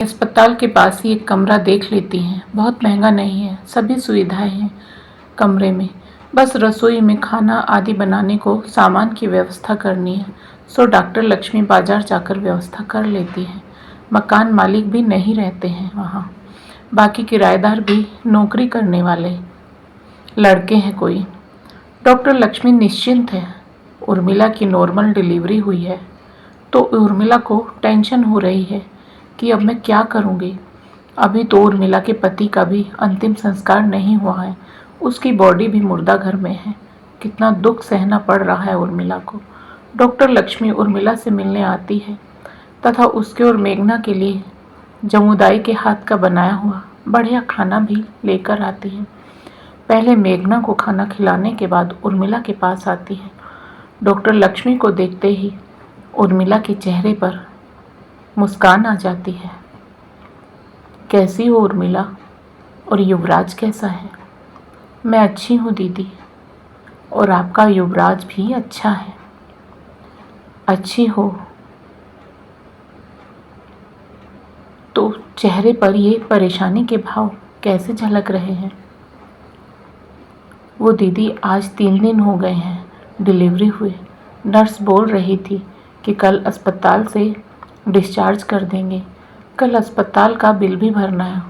अस्पताल के पास ही एक कमरा देख लेती हैं। बहुत महंगा नहीं है, सभी सुविधाएं हैं कमरे में। बस रसोई में खाना आदि बनाने को सामान की व्यवस्था करनी है, सो डॉक्टर लक्ष्मी बाजार जाकर व्यवस्था कर लेती है। मकान मालिक भी नहीं रहते हैं वहाँ। बाकी किराएदार भी नौकरी करने वाले लड़के हैं कोई। डॉक्टर लक्ष्मी निश्चिंत है। उर्मिला की नॉर्मल डिलीवरी हुई है, तो उर्मिला को टेंशन हो रही है कि अब मैं क्या करूँगी। अभी तो उर्मिला के पति का भी अंतिम संस्कार नहीं हुआ है, उसकी बॉडी भी मुर्दा घर में है। कितना दुख सहना पड़ रहा है उर्मिला को। डॉक्टर लक्ष्मी उर्मिला से मिलने आती है तथा उसके और मेघना के लिए जमुदाई के हाथ का बनाया हुआ बढ़िया खाना भी लेकर आती है। पहले मेघना को खाना खिलाने के बाद उर्मिला के पास आती है। डॉक्टर लक्ष्मी को देखते ही उर्मिला के चेहरे पर मुस्कान आ जाती है। कैसी हो उर्मिला, और युवराज कैसा है? मैं अच्छी हूँ दीदी, और आपका युवराज भी अच्छा है। अच्छी हो तो चेहरे पर ये परेशानी के भाव कैसे झलक रहे हैं? वो दीदी आज 3 दिन हो गए हैं डिलीवरी हुए। नर्स बोल रही थी कि कल अस्पताल से डिस्चार्ज कर देंगे। कल अस्पताल का बिल भी भरना है,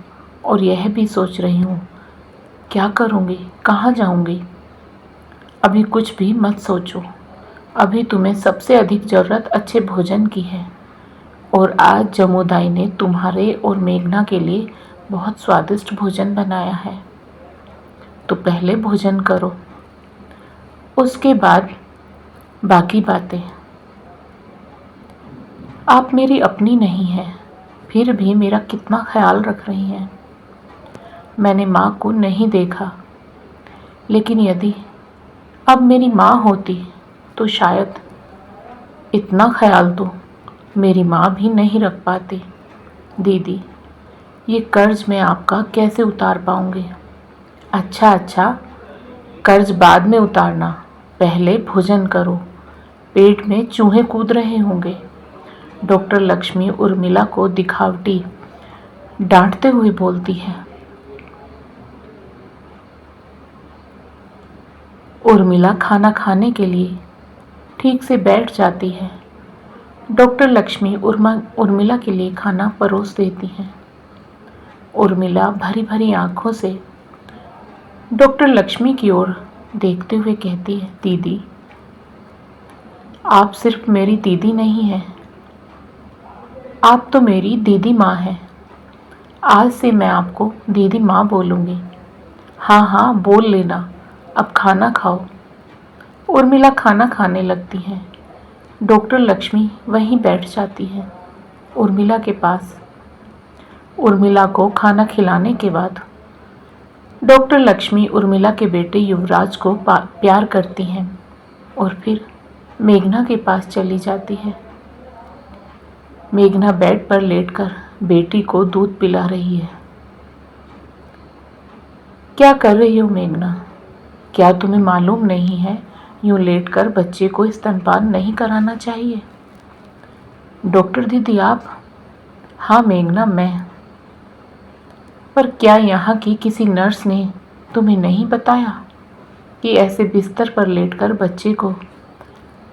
और यह भी सोच रही हूँ क्या करूँगी, कहाँ जाऊँगी। अभी कुछ भी मत सोचो। अभी तुम्हें सबसे अधिक ज़रूरत अच्छे भोजन की है, और आज जमुदाई ने तुम्हारे और मेघना के लिए बहुत स्वादिष्ट भोजन बनाया है। तो पहले भोजन करो, उसके बाद बाकी बातें। आप मेरी अपनी नहीं हैं, फिर भी मेरा कितना ख्याल रख रही हैं। मैंने माँ को नहीं देखा, लेकिन यदि अब मेरी माँ होती तो शायद इतना ख्याल तो मेरी माँ भी नहीं रख पाती। दीदी, ये कर्ज मैं आपका कैसे उतार पाऊँगी? अच्छा, कर्ज बाद में उतारना, पहले भोजन करो, पेट में चूहे कूद रहे होंगे। डॉक्टर लक्ष्मी उर्मिला को दिखावटी डांटते हुए बोलती है। उर्मिला खाना खाने के लिए ठीक से बैठ जाती है। डॉक्टर लक्ष्मी उर्मिला के लिए खाना परोस देती हैं। उर्मिला भरी भरी आंखों से डॉक्टर लक्ष्मी की ओर देखते हुए कहती है, दीदी, आप सिर्फ मेरी दीदी नहीं हैं, आप तो मेरी दीदी माँ हैं। आज से मैं आपको दीदी माँ बोलूँगी। हाँ, बोल लेना। अब खाना खाओ। उर्मिला खाना खाने लगती है। डॉक्टर लक्ष्मी वहीं बैठ जाती है उर्मिला के पास। उर्मिला को खाना खिलाने के बाद डॉक्टर लक्ष्मी उर्मिला के बेटे युवराज को प्यार करती हैं और फिर मेघना के पास चली जाती है। मेघना बेड पर लेटकर बेटी को दूध पिला रही है। क्या कर रही हो मेघना? क्या तुम्हें मालूम नहीं है यूं लेटकर बच्चे को स्तनपान नहीं कराना चाहिए? डॉक्टर दीदी आप? हाँ मेघना, मैं। पर क्या यहाँ की किसी नर्स ने तुम्हें नहीं बताया कि ऐसे बिस्तर पर लेटकर बच्चे को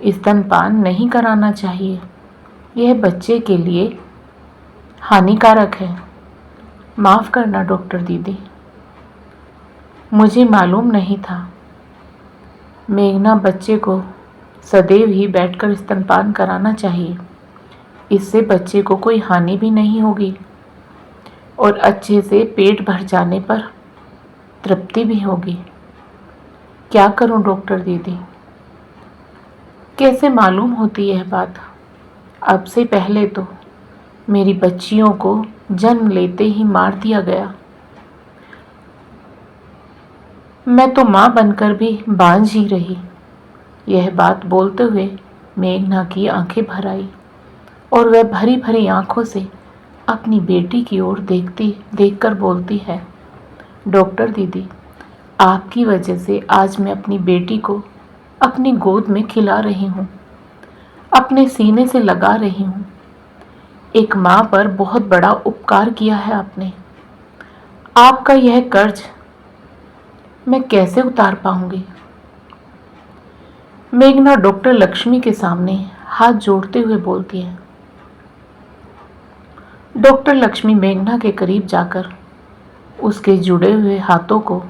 स्तनपान नहीं कराना चाहिए? यह बच्चे के लिए हानिकारक है। माफ़ करना डॉक्टर दीदी, मुझे मालूम नहीं था। मेघना, बच्चे को सदैव ही बैठकर स्तनपान कराना चाहिए। इससे बच्चे को कोई हानि भी नहीं होगी और अच्छे से पेट भर जाने पर तृप्ति भी होगी। क्या करूं डॉक्टर दीदी? कैसे मालूम होती यह बात? अब से पहले तो मेरी बच्चियों को जन्म लेते ही मार दिया गया। मैं तो माँ बनकर भी बांझ ही रही। यह बात बोलते हुए मेघना की आंखें भर आई और वह भरी भरी आंखों से अपनी बेटी की ओर देखकर बोलती है, डॉक्टर दीदी, आपकी वजह से आज मैं अपनी बेटी को अपनी गोद में खिला रही हूँ, अपने सीने से लगा रही हूँ। एक माँ पर बहुत बड़ा उपकार किया है आपने। आपका यह कर्ज मैं कैसे उतार पाऊंगी? मेघना डॉक्टर लक्ष्मी के सामने हाथ जोड़ते हुए बोलती है। डॉक्टर लक्ष्मी मेघना के करीब जाकर उसके जुड़े हुए हाथों को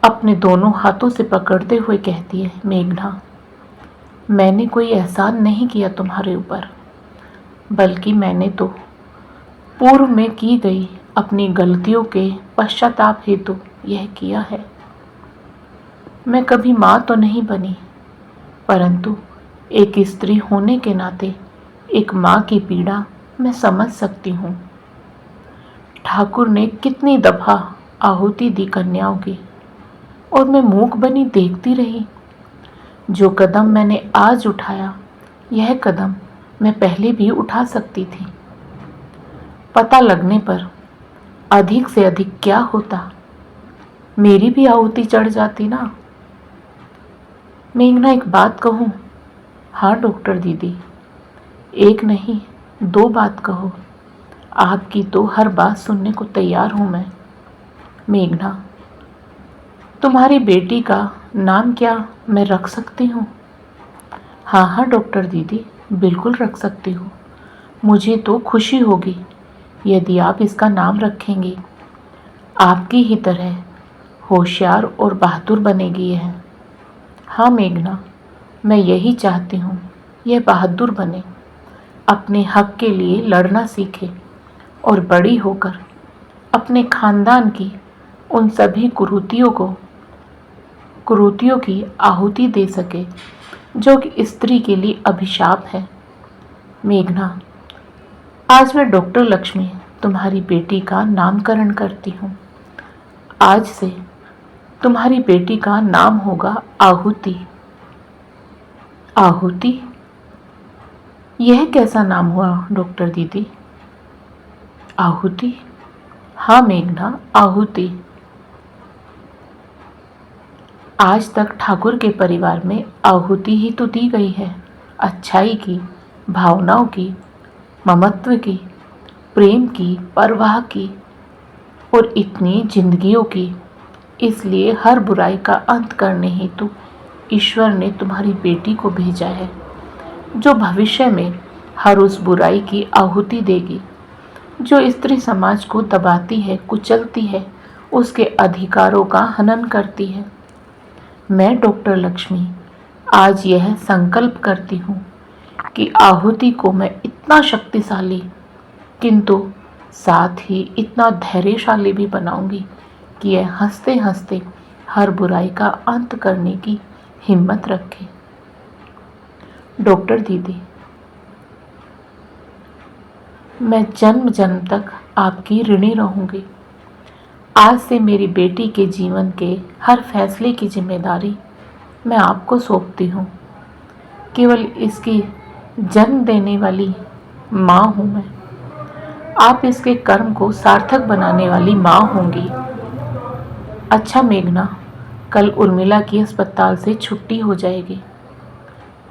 अपने दोनों हाथों से पकड़ते हुए कहती है, मेघना, मैंने कोई एहसान नहीं किया तुम्हारे ऊपर, बल्कि मैंने तो पूर्व में की गई अपनी गलतियों के पश्चाताप हेतु यह किया है। मैं कभी माँ तो नहीं बनी, परंतु एक स्त्री होने के नाते एक माँ की पीड़ा मैं समझ सकती हूँ। ठाकुर ने कितनी दफा आहुति दी कन्याओं की, और मैं मूक बनी देखती रही। जो कदम मैंने आज उठाया, यह कदम मैं पहले भी उठा सकती थी। पता लगने पर अधिक से अधिक क्या होता, मेरी भी आहुति चढ़ जाती ना। मेघना, एक बात कहूँ? हाँ डॉक्टर दीदी, एक नहीं 2 बात कहो। आपकी तो हर बात सुनने को तैयार हूँ मैं। मेघना, तुम्हारी बेटी का नाम क्या मैं रख सकती हूँ? हाँ हाँ डॉक्टर दीदी, बिल्कुल रख सकती हूँ। मुझे तो खुशी होगी यदि आप इसका नाम रखेंगी। आपकी ही तरह होशियार और बहादुर बनेगी यह। हाँ मेघना, मैं यही चाहती हूँ, यह बहादुर बने, अपने हक के लिए लड़ना सीखे और बड़ी होकर अपने खानदान की उन सभी कुरीतियों की आहुति दे सके जो कि स्त्री के लिए अभिशाप है। मेघना, आज मैं डॉक्टर लक्ष्मी तुम्हारी बेटी का नामकरण करती हूँ। आज से तुम्हारी बेटी का नाम होगा आहुति। आहुति? यह कैसा नाम हुआ डॉक्टर दीदी? आहुति? हाँ मेघना, आहुति। आज तक ठाकुर के परिवार में आहुति ही तो दी गई है, अच्छाई की, भावनाओं की, ममत्व की, प्रेम की, परवाह की और इतनी जिंदगियों की। इसलिए हर बुराई का अंत करने हेतु ईश्वर ने तुम्हारी बेटी को भेजा है, जो भविष्य में हर उस बुराई की आहुति देगी जो स्त्री समाज को दबाती है, कुचलती है, उसके अधिकारों का हनन करती है। मैं डॉक्टर लक्ष्मी आज यह संकल्प करती हूँ कि आहुति को मैं इतना शक्तिशाली किंतु साथ ही इतना धैर्यशाली भी बनाऊंगी कि यह हंसते हंसते हर बुराई का अंत करने की हिम्मत रखे। डॉक्टर दीदी, मैं जन्म जन्म तक आपकी ऋणी रहूंगी। आज से मेरी बेटी के जीवन के हर फैसले की जिम्मेदारी मैं आपको सौंपती हूँ। केवल इसकी जन्म देने वाली माँ हूँ मैं। आप इसके कर्म को सार्थक बनाने वाली माँ होंगी। अच्छा मेघना, कल उर्मिला की अस्पताल से छुट्टी हो जाएगी।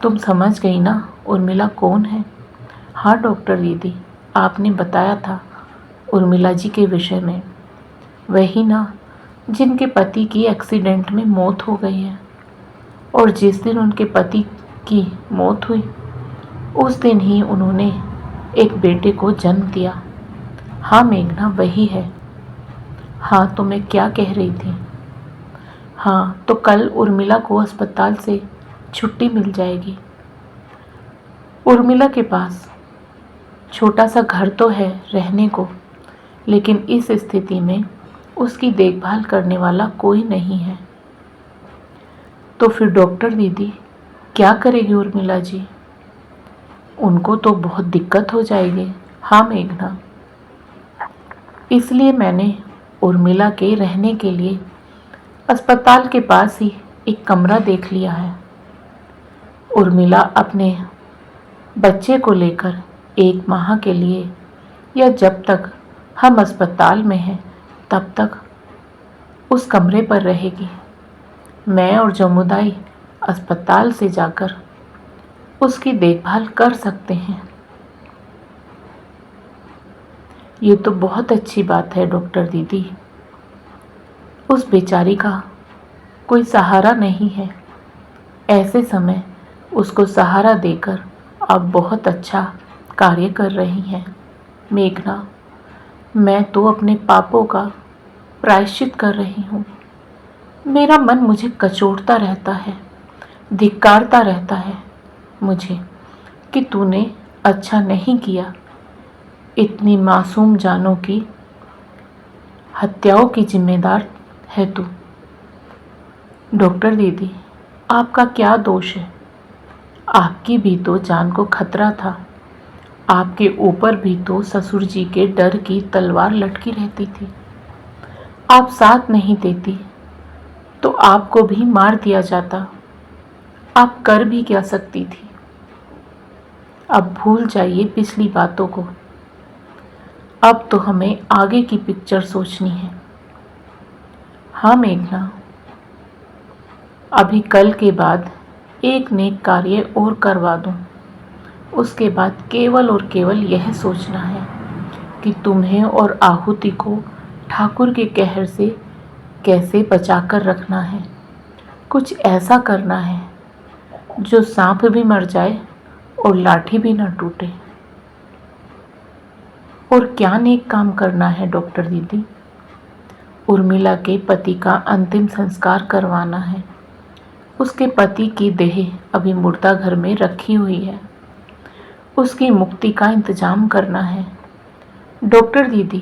तुम समझ गई ना उर्मिला कौन है? हाँ डॉक्टर दीदी, आपने बताया था उर्मिला जी के विषय में। वही ना जिनके पति की एक्सीडेंट में मौत हो गई है, और जिस दिन उनके पति की मौत हुई उस दिन ही उन्होंने एक बेटे को जन्म दिया। हाँ मेघना, वही है। हाँ, तो मैं क्या कह रही थी? हाँ, तो कल उर्मिला को अस्पताल से छुट्टी मिल जाएगी। उर्मिला के पास छोटा सा घर तो है रहने को, लेकिन इस स्थिति में उसकी देखभाल करने वाला कोई नहीं है। तो फिर डॉक्टर दीदी क्या करेगी उर्मिला जी? उनको तो बहुत दिक्कत हो जाएगी। हाँ मेघना, इसलिए मैंने उर्मिला के रहने के लिए अस्पताल के पास ही एक कमरा देख लिया है। उर्मिला अपने बच्चे को लेकर 1 माह के लिए या जब तक हम अस्पताल में हैं तब तक उस कमरे पर रहेगी। मैं और जमुदाई अस्पताल से जाकर उसकी देखभाल कर सकते हैं। ये तो बहुत अच्छी बात है डॉक्टर दीदी। उस बेचारी का कोई सहारा नहीं है। ऐसे समय उसको सहारा देकर आप बहुत अच्छा कार्य कर रही हैं। मेघना, मैं तो अपने पापों का प्रायश्चित कर रही हूँ। मेरा मन मुझे कचोटता रहता है, धिक्कारता रहता है मुझे कि तूने अच्छा नहीं किया। इतनी मासूम जानों की हत्याओं की जिम्मेदार है तू। डॉक्टर दीदी, आपका क्या दोष है? आपकी भी तो जान को खतरा था। आपके ऊपर भी तो ससुर जी के डर की तलवार लटकी रहती थी। आप साथ नहीं देती तो आपको भी मार दिया जाता। आप कर भी क्या सकती थी? अब भूल जाइए पिछली बातों को। अब तो हमें आगे की पिक्चर सोचनी है। हाँ मेघना, अभी कल के बाद एक नेक कार्य और करवा दूं। उसके बाद केवल और केवल यह सोचना है कि तुम्हें और आहुति को ठाकुर के कहर से कैसे बचाकर रखना है। कुछ ऐसा करना है जो सांप भी मर जाए और लाठी भी न टूटे। और क्या नेक काम करना है डॉक्टर दीदी? उर्मिला के पति का अंतिम संस्कार करवाना है। उसके पति की देह अभी मुर्दा घर में रखी हुई है। उसकी मुक्ति का इंतजाम करना है। डॉक्टर दीदी,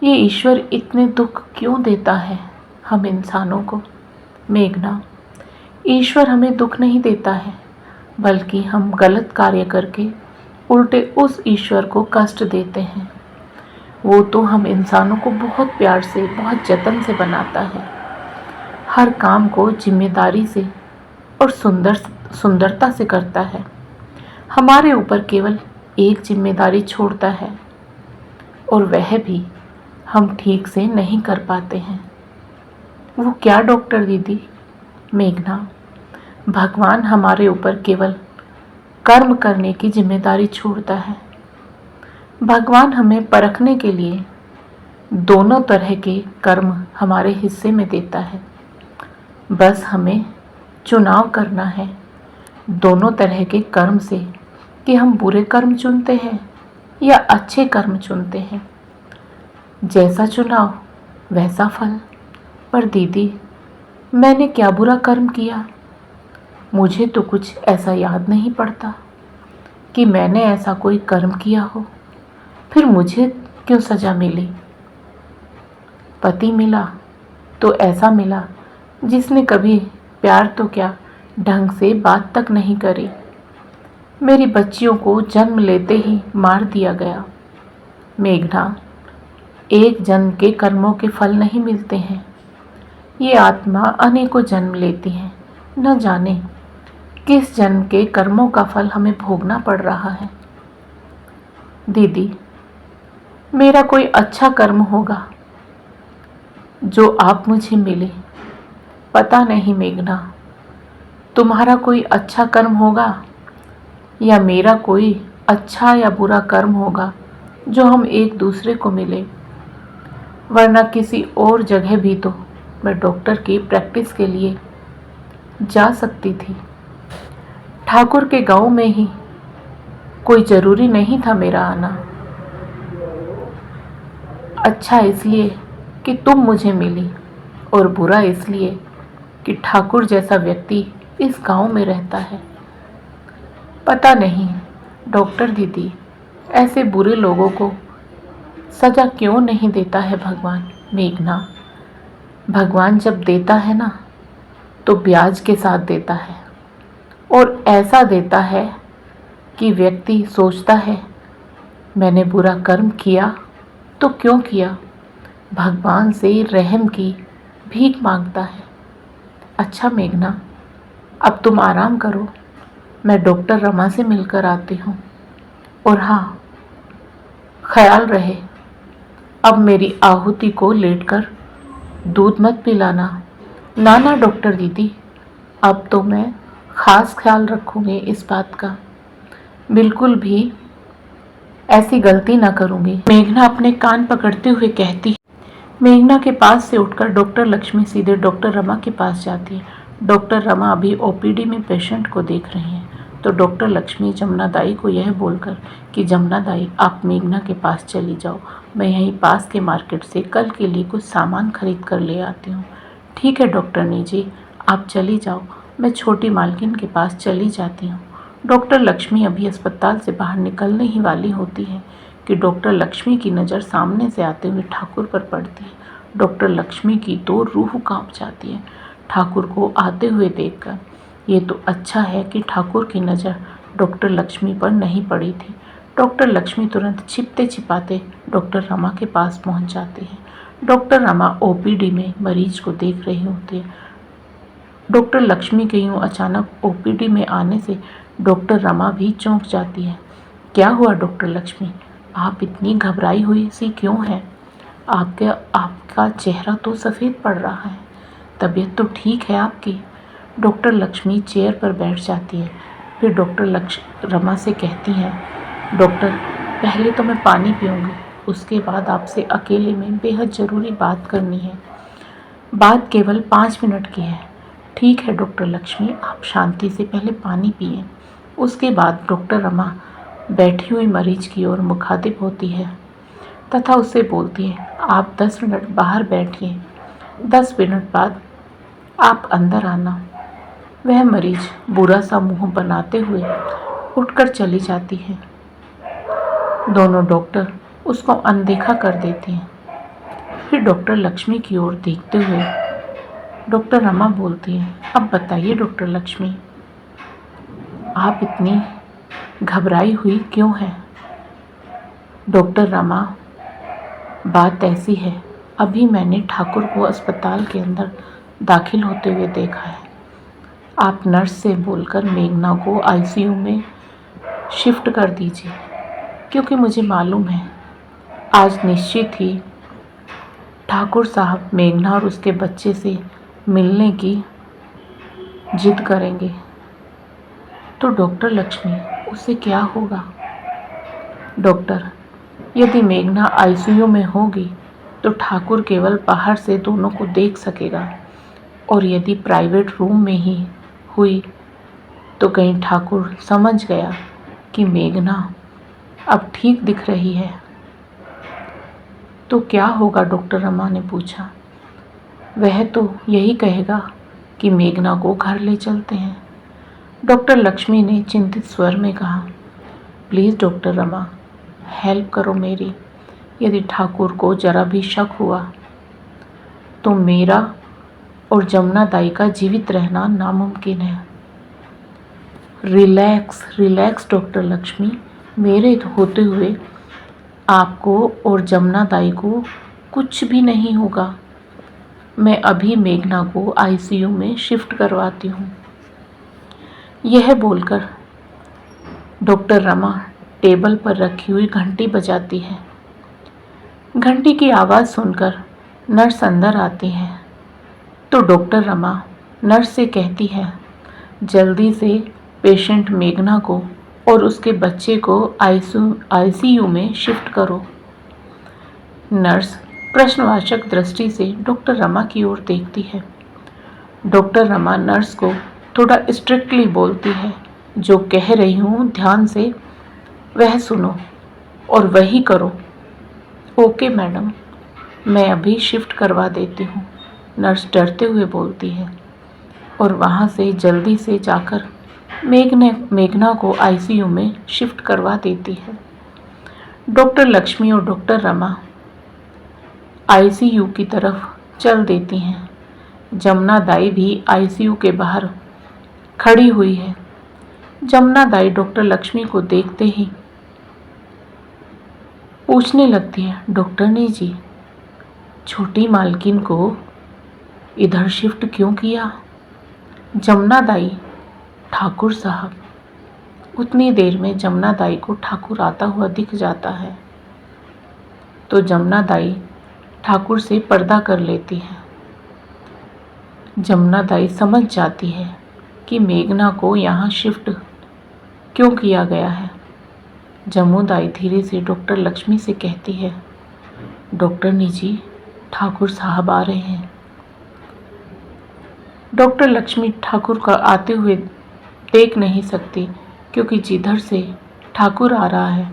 ये ईश्वर इतने दुख क्यों देता है हम इंसानों को? मेघना, ईश्वर हमें दुख नहीं देता है, बल्कि हम गलत कार्य करके उल्टे उस ईश्वर को कष्ट देते हैं। वो तो हम इंसानों को बहुत प्यार से, बहुत जतन से बनाता है। हर काम को जिम्मेदारी से और सुंदरता से करता है। हमारे ऊपर केवल एक जिम्मेदारी छोड़ता है और वह भी हम ठीक से नहीं कर पाते हैं। वो क्या डॉक्टर दीदी? मेघना, भगवान हमारे ऊपर केवल कर्म करने की जिम्मेदारी छोड़ता है। भगवान हमें परखने के लिए दोनों तरह के कर्म हमारे हिस्से में देता है। बस हमें चुनाव करना है दोनों तरह के कर्म से कि हम बुरे कर्म चुनते हैं या अच्छे कर्म चुनते हैं। जैसा चुनाव वैसा फल। पर दीदी, मैंने क्या बुरा कर्म किया? मुझे तो कुछ ऐसा याद नहीं पड़ता कि मैंने ऐसा कोई कर्म किया हो। फिर मुझे क्यों सजा मिली? पति मिला तो ऐसा मिला जिसने कभी प्यार तो क्या, ढंग से बात तक नहीं करी। मेरी बच्चियों को जन्म लेते ही मार दिया गया। मेघना, एक जन्म के कर्मों के फल नहीं मिलते हैं। ये आत्मा अनेकों जन्म लेती है। न जाने किस जन्म के कर्मों का फल हमें भोगना पड़ रहा है। दीदी, मेरा कोई अच्छा कर्म होगा जो आप मुझे मिले। पता नहीं मेघना, तुम्हारा कोई अच्छा कर्म होगा या मेरा कोई अच्छा या बुरा कर्म होगा जो हम एक दूसरे को मिले। वरना किसी और जगह भी तो मैं डॉक्टर की प्रैक्टिस के लिए जा सकती थी। ठाकुर के गांव में ही कोई ज़रूरी नहीं था मेरा आना। अच्छा इसलिए कि तुम मुझे मिली और बुरा इसलिए कि ठाकुर जैसा व्यक्ति इस गांव में रहता है। पता नहीं डॉक्टर दीदी, ऐसे बुरे लोगों को सजा क्यों नहीं देता है भगवान? मेघना, भगवान जब देता है ना तो ब्याज के साथ देता है, और ऐसा देता है कि व्यक्ति सोचता है मैंने बुरा कर्म किया तो क्यों किया, भगवान से रहम की भीख मांगता है। अच्छा मेघना, अब तुम आराम करो, मैं डॉक्टर रमा से मिलकर आती हूँ। और हाँ, ख्याल रहे अब मेरी आहुति को लेटकर दूध मत पिलाना। ना ना डॉक्टर दीदी, अब तो मैं ख़ास ख्याल रखूँगी इस बात का। बिल्कुल भी ऐसी गलती ना करूंगी। मेघना अपने कान पकड़ते हुए कहती है। मेघना के पास से उठकर डॉक्टर लक्ष्मी सीधे डॉक्टर रमा के पास जाती है। डॉक्टर रमा अभी ओपीडी में पेशेंट को देख रही हैं, तो डॉक्टर लक्ष्मी जमुना दाई को यह बोलकर कि जमुना दाई आप मेघना के पास चली जाओ, मैं यहीं पास के मार्केट से कल के लिए कुछ सामान खरीद कर ले आती हूँ। ठीक है डॉक्टरनी जी, आप चली जाओ, मैं छोटी मालकिन के पास चली जाती हूँ। डॉक्टर लक्ष्मी अभी अस्पताल से बाहर निकलने ही वाली होती है कि डॉक्टर लक्ष्मी की नज़र सामने से आते हुए ठाकुर पर पड़ती है। डॉक्टर लक्ष्मी की तो रूह कांप जाती है ठाकुर को आते हुए देखकर। ये तो अच्छा है कि ठाकुर की नज़र डॉक्टर लक्ष्मी पर नहीं पड़ी थी। डॉक्टर लक्ष्मी तुरंत छिपते छिपाते डॉक्टर रमा के पास पहुंच जाती है। डॉक्टर रमा ओपीडी में मरीज को देख रही होती है। डॉक्टर लक्ष्मी के यूं अचानक ओपीडी में आने से डॉक्टर रमा भी चौंक जाती है। क्या हुआ डॉक्टर लक्ष्मी, आप इतनी घबराई हुई सी क्यों हैं? आपका चेहरा तो सफ़ेद पड़ रहा है, तबीयत तो ठीक है आपकी? डॉक्टर लक्ष्मी चेयर पर बैठ जाती है। फिर डॉक्टर रमा से कहती हैं, डॉक्टर पहले तो मैं पानी पीऊँगी, उसके बाद आपसे अकेले में बेहद ज़रूरी बात करनी है। बात केवल 5 मिनट की है। ठीक है डॉक्टर लक्ष्मी, आप शांति से पहले पानी पिए। उसके बाद डॉक्टर रमा बैठी हुई मरीज की ओर मुखातिब होती है तथा उससे बोलती है, आप 10 मिनट बाहर बैठिए, 10 मिनट बाद आप अंदर आना। वह मरीज बुरा सा मुंह बनाते हुए उठकर चली जाती है। दोनों डॉक्टर उसको अनदेखा कर देते हैं। फिर डॉक्टर लक्ष्मी की ओर देखते हुए डॉक्टर रमा बोलती है, अब बताइए डॉक्टर लक्ष्मी, आप इतनी घबराई हुई क्यों हैं? डॉक्टर रमा, बात ऐसी है, अभी मैंने ठाकुर को अस्पताल के अंदर दाखिल होते हुए देखा है। आप नर्स से बोलकर मेघना को आईसीयू में शिफ्ट कर दीजिए, क्योंकि मुझे मालूम है आज निश्चित ही ठाकुर साहब मेघना और उसके बच्चे से मिलने की जिद करेंगे। तो डॉक्टर लक्ष्मी, उससे क्या होगा? डॉक्टर, यदि मेघना आईसीयू में होगी तो ठाकुर केवल बाहर से दोनों को देख सकेगा, और यदि प्राइवेट रूम में ही हुई तो कहीं ठाकुर समझ गया कि मेघना अब ठीक दिख रही है तो क्या होगा? डॉक्टर रमा ने पूछा। वह तो यही कहेगा कि मेघना को घर ले चलते हैं। डॉक्टर लक्ष्मी ने चिंतित स्वर में कहा, प्लीज़ डॉक्टर रमा, हेल्प करो मेरी। यदि ठाकुर को जरा भी शक हुआ तो मेरा और जमुना दाई का जीवित रहना नामुमकिन है। रिलैक्स रिलैक्स डॉक्टर लक्ष्मी, मेरे होते हुए आपको और जमुना दाई को कुछ भी नहीं होगा। मैं अभी मेघना को आईसीयू में शिफ्ट करवाती हूँ। यह बोलकर डॉक्टर रमा टेबल पर रखी हुई घंटी बजाती है। घंटी की आवाज़ सुनकर नर्स अंदर आती है तो डॉक्टर रमा नर्स से कहती है, जल्दी से पेशेंट मेघना को और उसके बच्चे को आईसीयू में शिफ्ट करो। नर्स प्रश्नवाचक दृष्टि से डॉक्टर रमा की ओर देखती है। डॉक्टर रमा नर्स को थोड़ा स्ट्रिक्टली बोलती है, जो कह रही हूँ ध्यान से वह सुनो और वही करो। ओके मैडम, मैं अभी शिफ्ट करवा देती हूँ, नर्स डरते हुए बोलती है और वहाँ से जल्दी से जाकर मेघना को आईसीयू में शिफ्ट करवा देती है। डॉक्टर लक्ष्मी और डॉक्टर रमा आईसीयू की तरफ चल देती हैं। जमुना दाई भी आईसीयू के बाहर खड़ी हुई है। जमुना दाई डॉक्टर लक्ष्मी को देखते ही पूछने लगती है, डॉक्टरनी जी, छोटी मालकिन को इधर शिफ्ट क्यों किया? जमुना दाई, ठाकुर साहब। उतनी देर में जमुना दाई को ठाकुर आता हुआ दिख जाता है तो जमुना दाई ठाकुर से पर्दा कर लेती है। जमुना दाई समझ जाती है कि मेघना को यहाँ शिफ्ट क्यों किया गया है। जमुदाई धीरे से डॉक्टर लक्ष्मी से कहती है, डॉक्टर निजी, ठाकुर साहब आ रहे हैं। डॉक्टर लक्ष्मी ठाकुर का आते हुए देख नहीं सकती क्योंकि जिधर से ठाकुर आ रहा है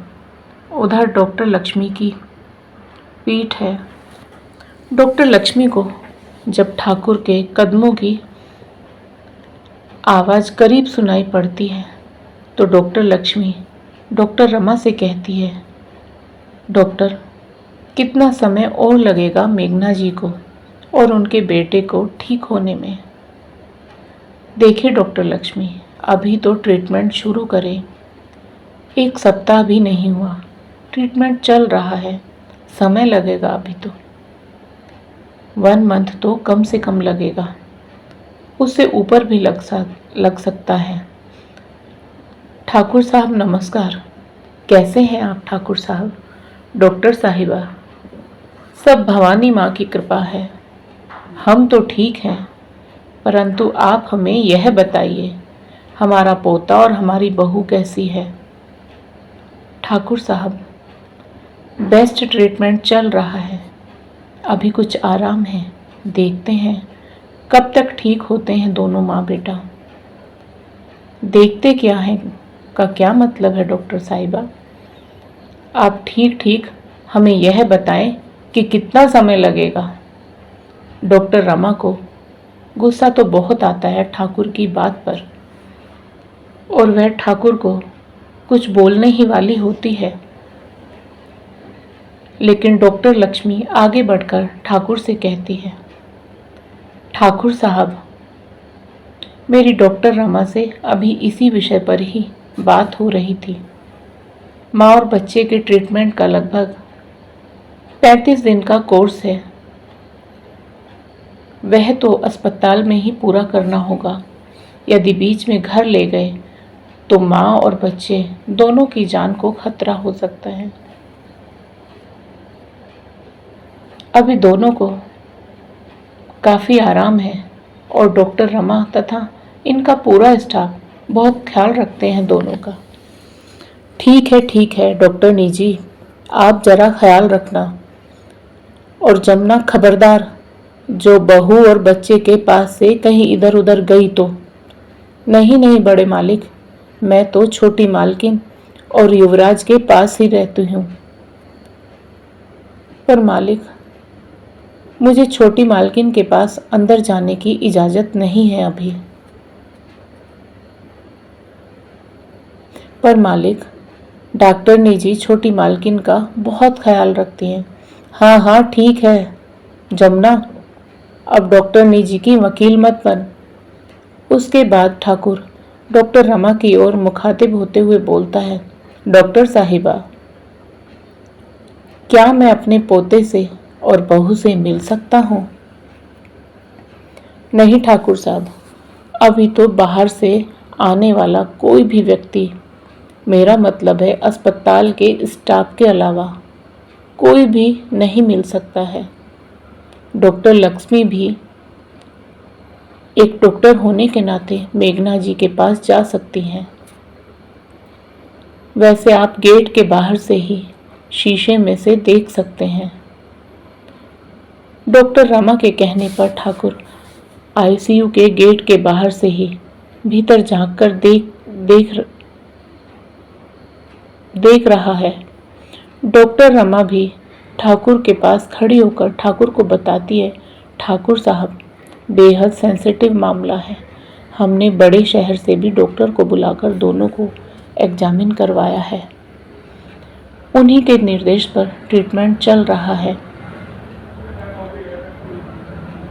उधर डॉक्टर लक्ष्मी की पीठ है। डॉक्टर लक्ष्मी को जब ठाकुर के कदमों की आवाज़ करीब सुनाई पड़ती है तो डॉक्टर लक्ष्मी डॉक्टर रमा से कहती है, डॉक्टर, कितना समय और लगेगा मेघना जी को और उनके बेटे को ठीक होने में? देखिए डॉक्टर लक्ष्मी, अभी तो ट्रीटमेंट शुरू करें। 1 सप्ताह भी नहीं हुआ, ट्रीटमेंट चल रहा है, समय लगेगा अभी तो। 1 मंथ तो कम से कम लगेगा, उससे ऊपर भी लग सकता है। ठाकुर साहब नमस्कार, कैसे हैं आप ठाकुर साहब? डॉक्टर साहिबा, सब भवानी माँ की कृपा है, हम तो ठीक हैं, परंतु आप हमें यह बताइए, हमारा पोता और हमारी बहू कैसी है? ठाकुर साहब, बेस्ट ट्रीटमेंट चल रहा है, अभी कुछ आराम है, देखते हैं कब तक ठीक होते हैं दोनों माँ बेटा। देखते क्या है का क्या मतलब है डॉक्टर साहिबा? आप ठीक हमें यह बताएं कि कितना समय लगेगा। डॉक्टर रमा को गुस्सा तो बहुत आता है ठाकुर की बात पर और वह ठाकुर को कुछ बोलने ही वाली होती है, लेकिन डॉक्टर लक्ष्मी आगे बढ़कर ठाकुर से कहती है, ठाकुर साहब, मेरी डॉक्टर रमा से अभी इसी विषय पर ही बात हो रही थी। माँ और बच्चे के ट्रीटमेंट का लगभग 35 दिन का कोर्स है, वह तो अस्पताल में ही पूरा करना होगा। यदि बीच में घर ले गए तो माँ और बच्चे दोनों की जान को खतरा हो सकता है। अभी दोनों को काफ़ी आराम है और डॉक्टर रमा तथा इनका पूरा स्टाफ बहुत ख्याल रखते हैं दोनों का। ठीक है डॉक्टर निजी, आप ज़रा ख्याल रखना। और जमुना खबरदार, जो बहू और बच्चे के पास से कहीं इधर उधर गई तो। नहीं बड़े मालिक, मैं तो छोटी मालकिन और युवराज के पास ही रहती हूँ। पर मालिक, मुझे छोटी मालकिन के पास अंदर जाने की इजाज़त नहीं है अभी। पर मालिक, डॉक्टर निजी छोटी मालकिन का बहुत ख्याल रखती हैं। हाँ ठीक है जमुना, अब डॉक्टर निजी की वकील मत बन। उसके बाद ठाकुर डॉक्टर रमा की ओर मुखातिब होते हुए बोलता है, डॉक्टर साहिबा, क्या मैं अपने पोते से और बहू से मिल सकता हूँ? नहीं ठाकुर साहब, अभी तो बाहर से आने वाला कोई भी व्यक्ति, मेरा मतलब है अस्पताल के स्टाफ के अलावा कोई भी नहीं मिल सकता है। डॉक्टर लक्ष्मी भी एक डॉक्टर होने के नाते मेघना जी के पास जा सकती हैं। वैसे आप गेट के बाहर से ही शीशे में से देख सकते हैं। डॉक्टर रमा के कहने पर ठाकुर आईसीयू के गेट के बाहर से ही भीतर झांककर देख रहा है। डॉक्टर रमा भी ठाकुर के पास खड़ी होकर ठाकुर को बताती है, ठाकुर साहब, बेहद सेंसिटिव मामला है, हमने बड़े शहर से भी डॉक्टर को बुलाकर दोनों को एग्जामिन करवाया है, उन्हीं के निर्देश पर ट्रीटमेंट चल रहा है।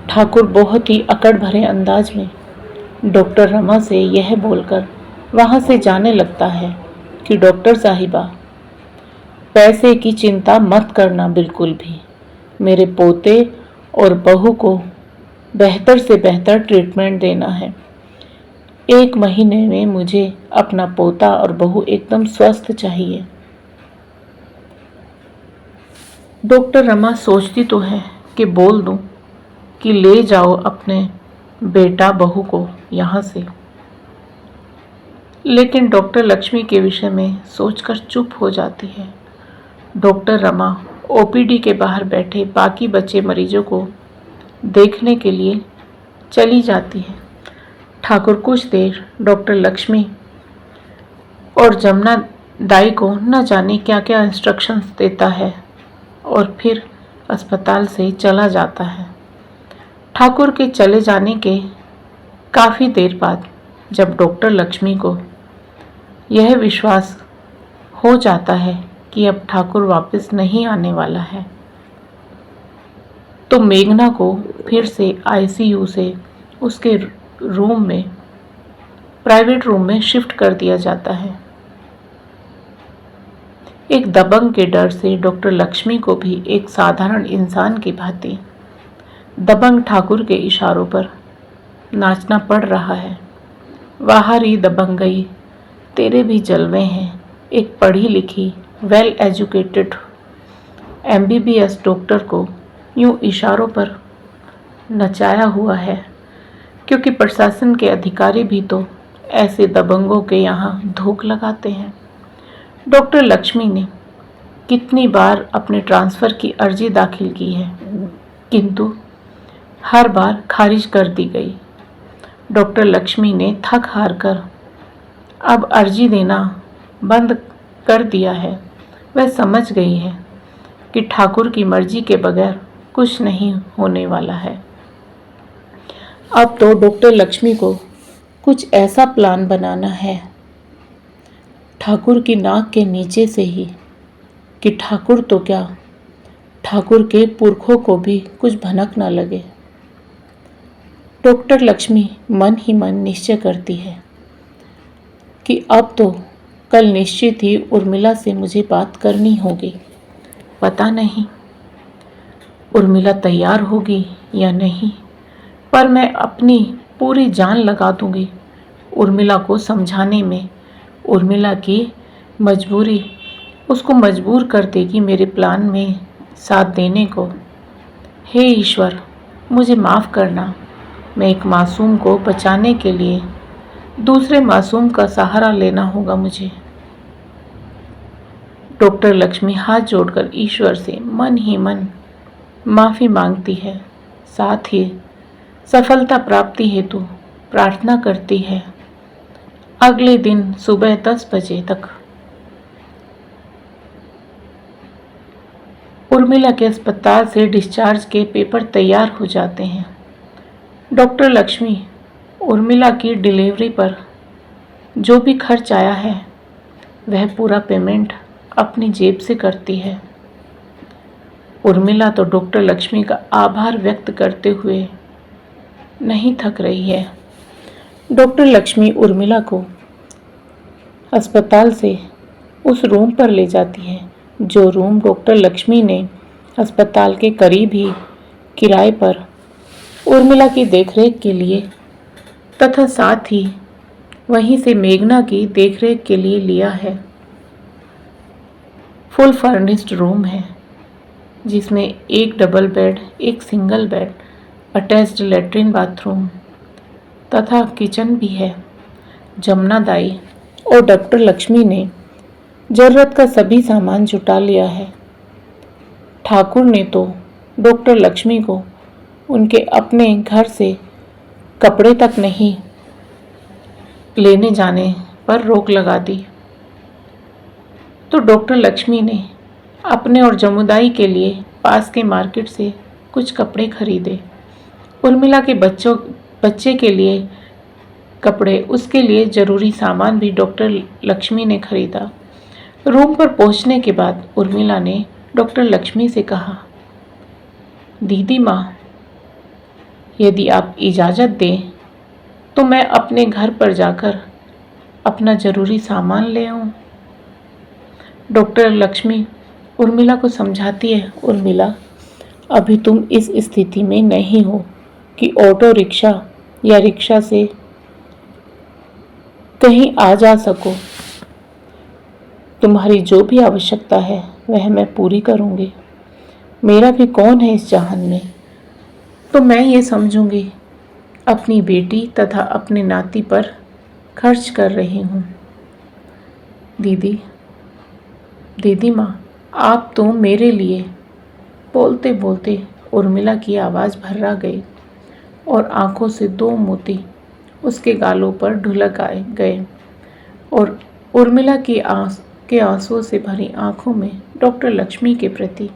ठाकुर बहुत ही अकड़ भरे अंदाज में डॉक्टर रमा से यह बोलकर वहां से जाने लगता है कि डॉक्टर साहिबा, पैसे की चिंता मत करना बिल्कुल भी। मेरे पोते और बहू को बेहतर से बेहतर ट्रीटमेंट देना है। 1 महीने में मुझे अपना पोता और बहू एकदम स्वस्थ चाहिए। डॉक्टर रमा सोचती तो है कि बोल दूं कि ले जाओ अपने बेटा बहू को यहाँ से, लेकिन डॉक्टर लक्ष्मी के विषय में सोचकर चुप हो जाती है। डॉक्टर रमा ओपीडी के बाहर बैठे बाकी बचे मरीजों को देखने के लिए चली जाती है। ठाकुर कुछ देर डॉक्टर लक्ष्मी और जमुना दाई को न जाने क्या क्या इंस्ट्रक्शंस देता है और फिर अस्पताल से चला जाता है। ठाकुर के चले जाने के काफ़ी देर बाद जब डॉक्टर लक्ष्मी को यह विश्वास हो जाता है कि अब ठाकुर वापस नहीं आने वाला है, तो मेघना को फिर से आईसीयू से उसके रूम में, प्राइवेट रूम में शिफ्ट कर दिया जाता है। एक दबंग के डर से डॉक्टर लक्ष्मी को भी एक साधारण इंसान की भांति दबंग ठाकुर के इशारों पर नाचना पड़ रहा है। वाहरी दबंग गई, तेरे भी जलवे हैं। एक पढ़ी लिखी वेल एजुकेटेड एमबीबीएस डॉक्टर को यूं इशारों पर नचाया हुआ है, क्योंकि प्रशासन के अधिकारी भी तो ऐसे दबंगों के यहाँ धोख लगाते हैं। डॉक्टर लक्ष्मी ने कितनी बार अपने ट्रांसफ़र की अर्जी दाखिल की है, किंतु हर बार खारिज कर दी गई। डॉक्टर लक्ष्मी ने थक हार कर अब अर्जी देना बंद कर दिया है। वह समझ गई है कि ठाकुर की मर्जी के बगैर कुछ नहीं होने वाला है। अब तो डॉक्टर लक्ष्मी को कुछ ऐसा प्लान बनाना है ठाकुर की नाक के नीचे से ही, कि ठाकुर तो क्या, ठाकुर के पुरखों को भी कुछ भनक ना लगे। डॉक्टर लक्ष्मी मन ही मन निश्चय करती है कि अब तो कल निश्चित ही उर्मिला से मुझे बात करनी होगी। पता नहीं उर्मिला तैयार होगी या नहीं, पर मैं अपनी पूरी जान लगा दूंगी उर्मिला को समझाने में। उर्मिला की मजबूरी उसको मजबूर कर देगी मेरे प्लान में साथ देने को। हे ईश्वर, मुझे माफ़ करना। मैं एक मासूम को बचाने के लिए दूसरे मासूम का सहारा लेना होगा मुझे। डॉक्टर लक्ष्मी हाथ जोड़कर ईश्वर से मन ही मन माफ़ी मांगती है, साथ ही सफलता प्राप्ति हेतु प्रार्थना करती है। अगले दिन सुबह 10 बजे तक उर्मिला के अस्पताल से डिस्चार्ज के पेपर तैयार हो जाते हैं। डॉक्टर लक्ष्मी उर्मिला की डिलीवरी पर जो भी खर्च आया है वह पूरा पेमेंट अपनी जेब से करती है। उर्मिला तो डॉक्टर लक्ष्मी का आभार व्यक्त करते हुए नहीं थक रही है। डॉक्टर लक्ष्मी उर्मिला को अस्पताल से उस रूम पर ले जाती है जो रूम डॉक्टर लक्ष्मी ने अस्पताल के करीब ही किराए पर उर्मिला की देखरेख के लिए तथा साथ ही वहीं से मेघना की देखरेख के लिए लिया है। फुल फर्निश्ड रूम है जिसमें एक डबल बेड, एक single bed, attached latrine bathroom तथा किचन भी है। जमुना दाई और डॉक्टर लक्ष्मी ने जरूरत का सभी सामान जुटा लिया है। ठाकुर ने तो डॉक्टर लक्ष्मी को उनके अपने घर से कपड़े तक नहीं लेने जाने पर रोक लगा दी, तो डॉक्टर लक्ष्मी ने अपने और जमुदाई के लिए पास के मार्केट से कुछ कपड़े खरीदे। उर्मिला के बच्चे के लिए कपड़े, उसके लिए ज़रूरी सामान भी डॉक्टर लक्ष्मी ने खरीदा। रूम पर पहुंचने के बाद उर्मिला ने डॉक्टर लक्ष्मी से कहा, दीदी माँ, यदि आप इजाज़त दें तो मैं अपने घर पर जाकर अपना ज़रूरी सामान ले आऊँ। डॉक्टर लक्ष्मी उर्मिला को समझाती है, उर्मिला, अभी तुम इस स्थिति में नहीं हो कि ऑटो रिक्शा या रिक्शा से कहीं आ जा सको। तुम्हारी जो भी आवश्यकता है वह मैं पूरी करूँगी। मेरा भी कौन है इस जहान में, तो मैं ये समझूंगी अपनी बेटी तथा अपने नाती पर खर्च कर रही हूँ। दीदी, दीदी माँ, आप तो मेरे लिए। बोलते बोलते उर्मिला की आवाज़ भर्रा गई और आंखों से 2 मोती उसके गालों पर ढुलक आए गए और उर्मिला के आंसुओं से भरी आंखों में डॉक्टर लक्ष्मी के प्रति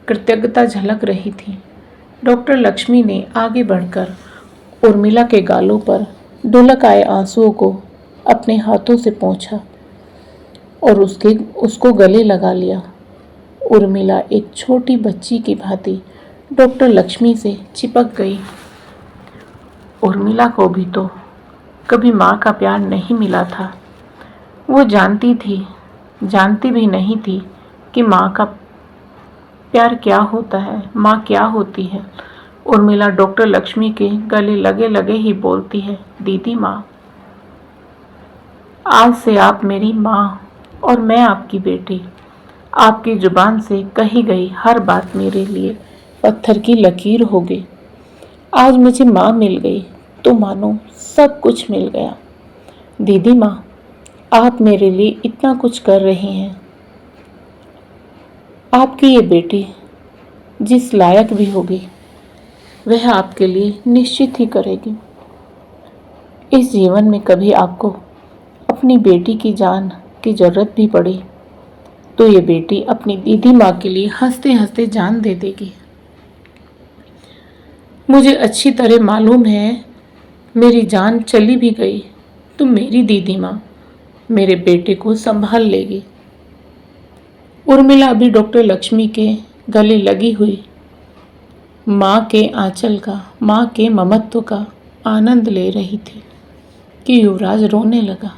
कृतज्ञता झलक रही थी। डॉक्टर लक्ष्मी ने आगे बढ़कर उर्मिला के गालों पर ढुलक आए आंसुओं को अपने हाथों से पोंछा और उसको गले लगा लिया। उर्मिला एक छोटी बच्ची की भांति डॉक्टर लक्ष्मी से चिपक गई। उर्मिला को भी तो कभी माँ का प्यार नहीं मिला था। वो जानती भी नहीं थी कि माँ का प्यार क्या होता है, माँ क्या होती है। उर्मिला डॉक्टर लक्ष्मी के गले लगे लगे ही बोलती है, दीदी माँ, आज से आप मेरी माँ और मैं आपकी बेटी। आपकी जुबान से कही गई हर बात मेरे लिए पत्थर की लकीर होगी। आज मुझे माँ मिल गई तो मानो सब कुछ मिल गया। दीदी माँ, आप मेरे लिए इतना कुछ कर रही हैं। आपकी ये बेटी जिस लायक भी होगी वह आपके लिए निश्चित ही करेगी। इस जीवन में कभी आपको अपनी बेटी की जान की जरूरत भी पड़ी तो ये बेटी अपनी दीदी माँ के लिए हंसते हंसते जान दे देगी। मुझे अच्छी तरह मालूम है, मेरी जान चली भी गई तो मेरी दीदी माँ मेरे बेटे को संभाल लेगी। उर्मिला अभी डॉक्टर लक्ष्मी के गले लगी हुई माँ के आंचल का, माँ के ममत्व का आनंद ले रही थी कि युवराज रोने लगा।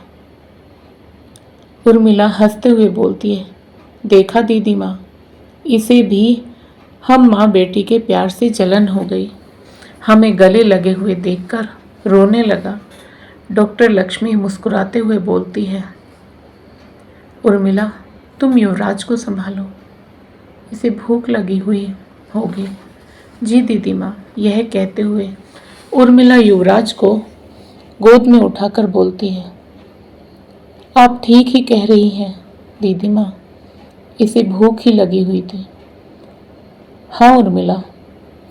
उर्मिला हंसते हुए बोलती है, देखा दीदी माँ, इसे भी हम माँ बेटी के प्यार से जलन हो गई। हमें गले लगे हुए देखकर रोने लगा। डॉक्टर लक्ष्मी मुस्कुराते हुए बोलती है, उर्मिला, तुम युवराज को संभालो, इसे भूख लगी हुई होगी। जी दीदी माँ। यह कहते हुए उर्मिला युवराज को गोद में उठाकर बोलती है, आप ठीक ही कह रही हैं दीदी माँ, इसे भूख ही लगी हुई थी। हाँ उर्मिला,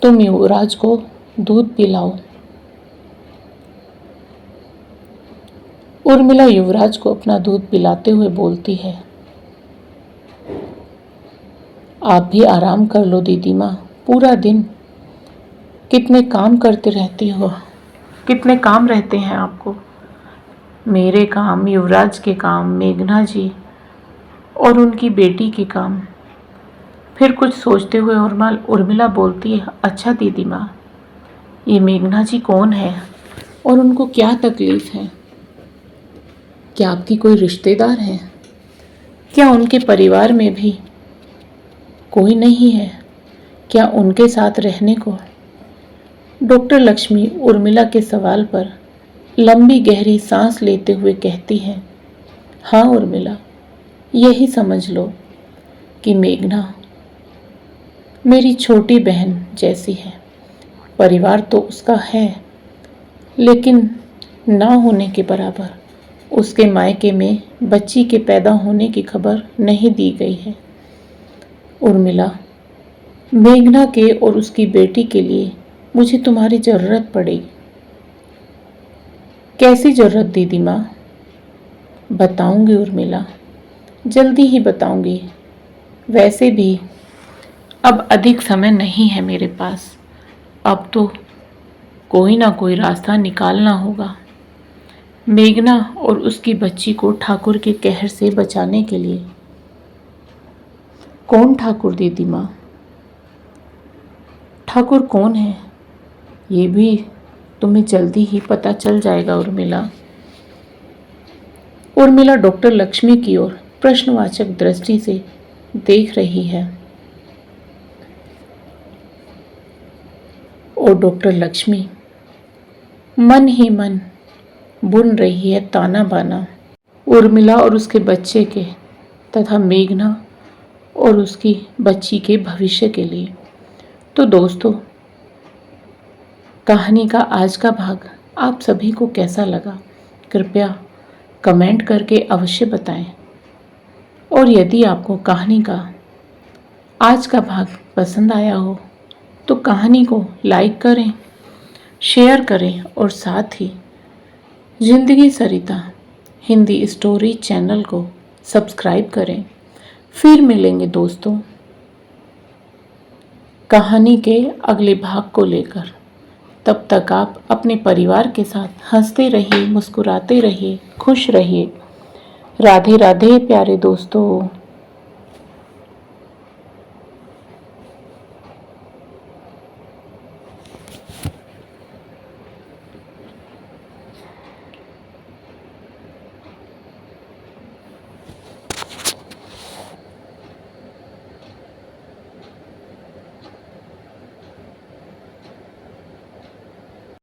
तुम युवराज को दूध पिलाओ। उर्मिला युवराज को अपना दूध पिलाते हुए बोलती है, आप भी आराम कर लो दीदी माँ, पूरा दिन कितने काम करते रहती हो, कितने काम रहते हैं आपको। मेरे काम, युवराज के काम, मेघना जी और उनकी बेटी के काम। फिर कुछ सोचते हुए उर्मिला बोलती है, अच्छा दीदी माँ, ये मेघना जी कौन है और उनको क्या तकलीफ है? क्या आपकी कोई रिश्तेदार है? क्या उनके परिवार में भी कोई नहीं है क्या उनके साथ रहने को? डॉक्टर लक्ष्मी उर्मिला के सवाल पर लंबी गहरी सांस लेते हुए कहती है, हाँ उर्मिला, यही समझ लो कि मेघना मेरी छोटी बहन जैसी है। परिवार तो उसका है, लेकिन ना होने के बराबर उसके मायके में बच्ची के पैदा होने की खबर नहीं दी गई है। उर्मिला, मेघना के और उसकी बेटी के लिए मुझे तुम्हारी ज़रूरत पड़ेगी। कैसी ज़रूरत दीदी माँ? बताऊंगी उर्मिला, जल्दी ही बताऊंगी। वैसे भी अब अधिक समय नहीं है मेरे पास। अब तो कोई ना कोई रास्ता निकालना होगा मेघना और उसकी बच्ची को ठाकुर के कहर से बचाने के लिए। कौन ठाकुर दीदी माँ? ठाकुर कौन है ये भी तुम्हें जल्दी ही पता चल जाएगा उर्मिला। उर्मिला डॉक्टर लक्ष्मी की ओर प्रश्नवाचक दृष्टि से देख रही है और डॉक्टर लक्ष्मी मन ही मन बुन रही है ताना बाना उर्मिला और उसके बच्चे के तथा मेघना और उसकी बच्ची के भविष्य के लिए। तो दोस्तों, कहानी का आज का भाग आप सभी को कैसा लगा कृपया कमेंट करके अवश्य बताएं। और यदि आपको कहानी का आज का भाग पसंद आया हो तो कहानी को लाइक करें, शेयर करें और साथ ही जिंदगी सरिता हिंदी स्टोरी चैनल को सब्सक्राइब करें। फिर मिलेंगे दोस्तों कहानी के अगले भाग को लेकर। तब तक आप अपने परिवार के साथ हंसते रहिए, मुस्कुराते रहिए, खुश रहिए। राधे राधे प्यारे दोस्तों।